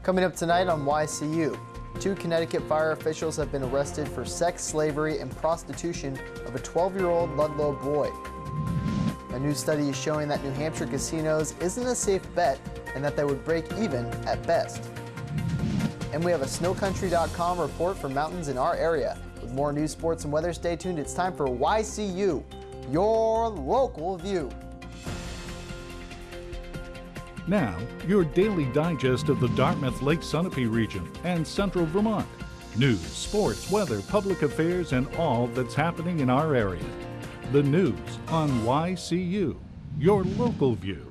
Coming up tonight on YCU, 2 Connecticut fire officials have been arrested for sex, slavery, and prostitution of a 12-year-old Ludlow boy. A new study is showing that New Hampshire casinos isn't a safe bet and that they would break even at best. And we have a snowcountry.com report for mountains in our area. With more news, sports, and weather, stay tuned. It's time for YCU, your local view. Now, your daily digest of the Dartmouth Lake Sunapee region and central Vermont. News, sports, weather, public affairs, and all that's happening in our area. The news on YCU, your local view.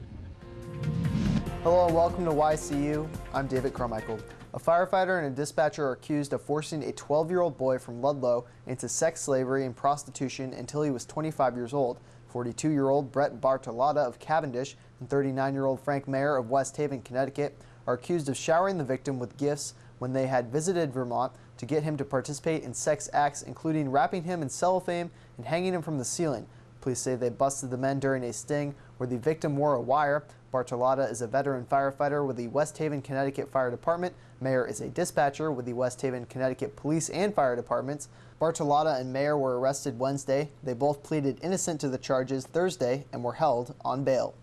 Hello and welcome to YCU. I'm David Carmichael. A firefighter and a dispatcher are accused of forcing a 12-year-old boy from Ludlow into sex slavery and prostitution until he was 25 years old. 42-year-old Brett Bartolotta of Cavendish and 39-year-old Frank Mayer of West Haven, Connecticut, are accused of showering the victim with gifts when they had visited Vermont to get him to participate in sex acts, including wrapping him in cellophane and hanging him from the ceiling. Police say they busted the men during a sting where the victim wore a wire. Bartolotta is a veteran firefighter with the West Haven, Connecticut Fire Department. Mayer is a dispatcher with the West Haven, Connecticut Police and Fire Departments. Bartolotta and Mayer were arrested Wednesday. They both pleaded innocent to the charges Thursday and were held on bail.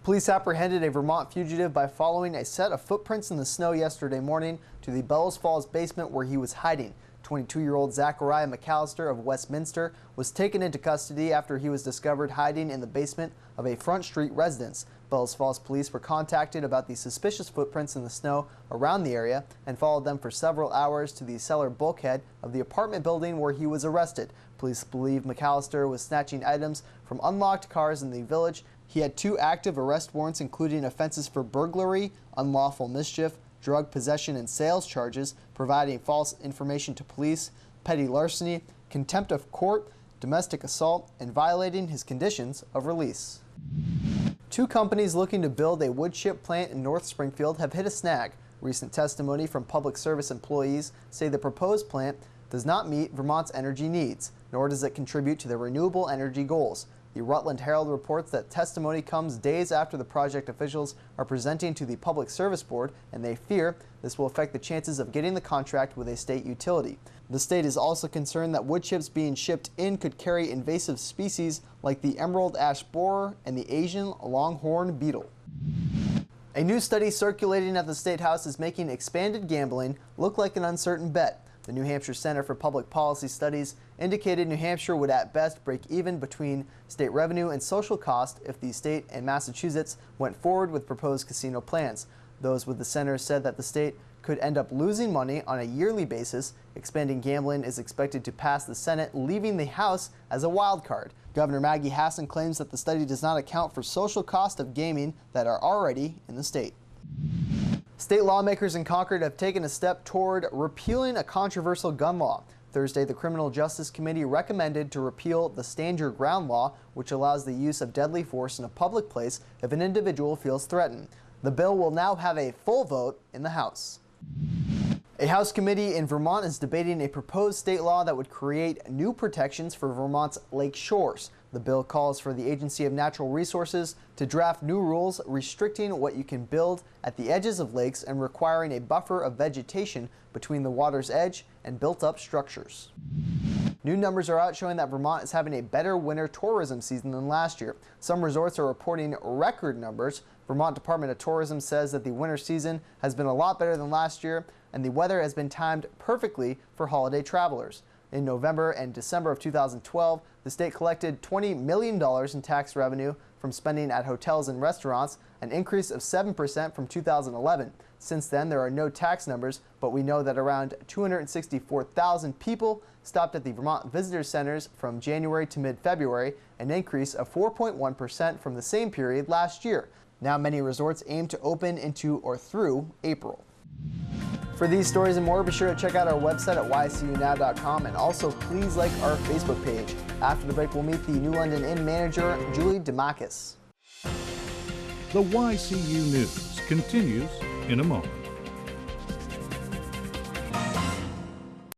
Police apprehended a Vermont fugitive by following a set of footprints in the snow yesterday morning to the Bellows Falls basement where he was hiding. 22-year-old Zachariah McAllister of Westminster was taken into custody after he was discovered hiding in the basement of a Front Street residence. Bellows Falls police were contacted about the suspicious footprints in the snow around the area and followed them for several hours to the cellar bulkhead of the apartment building where he was arrested. Police believe McAllister was snatching items from unlocked cars in the village. He had 2 active arrest warrants, including offenses for burglary, unlawful mischief, drug possession and sales charges, providing false information to police, petty larceny, contempt of court, domestic assault, and violating his conditions of release. 2 companies looking to build a wood chip plant in North Springfield have hit a snag. Recent testimony from public service employees say the proposed plant does not meet Vermont's energy needs, nor does it contribute to the renewable energy goals. The Rutland Herald reports that testimony comes days after the project officials are presenting to the Public Service Board, and they fear this will affect the chances of getting the contract with a state utility. The state is also concerned that wood chips being shipped in could carry invasive species like the emerald ash borer and the Asian longhorn beetle. A new study circulating at the State House is making expanded gambling look like an uncertain bet. The New Hampshire Center for Public Policy Studies indicated New Hampshire would at best break even between state revenue and social cost if the state and Massachusetts went forward with proposed casino plans. Those with the center said that the state could end up losing money on a yearly basis. Expanding gambling is expected to pass the Senate, leaving the House as a wild card. Governor Maggie Hassan claims that the study does not account for social costs of gaming that are already in the state. State lawmakers in Concord have taken a step toward repealing a controversial gun law. Thursday, the Criminal Justice Committee recommended to repeal the Stand Your Ground law, which allows the use of deadly force in a public place if an individual feels threatened. The bill will now have a full vote in the House. A House committee in Vermont is debating a proposed state law that would create new protections for Vermont's Lakeshores. The bill calls for the Agency of Natural Resources to draft new rules restricting what you can build at the edges of lakes and requiring a buffer of vegetation between the water's edge and built-up structures. New numbers are out showing that Vermont is having a better winter tourism season than last year. Some resorts are reporting record numbers. Vermont Department of Tourism says that the winter season has been a lot better than last year, and the weather has been timed perfectly for holiday travelers. In November and December of 2012, the state collected $20 million in tax revenue from spending at hotels and restaurants, an increase of 7% from 2011. Since then, there are no tax numbers, but we know that around 264,000 people stopped at the Vermont Visitor Centers from January to mid-February, an increase of 4.1% from the same period last year. Now many resorts aim to open into or through April. For these stories and more, be sure to check out our website at ycunow.com, and also please like our Facebook page. After the break, we'll meet the New London Inn manager, Julie Demakis. The YCU News continues in a moment.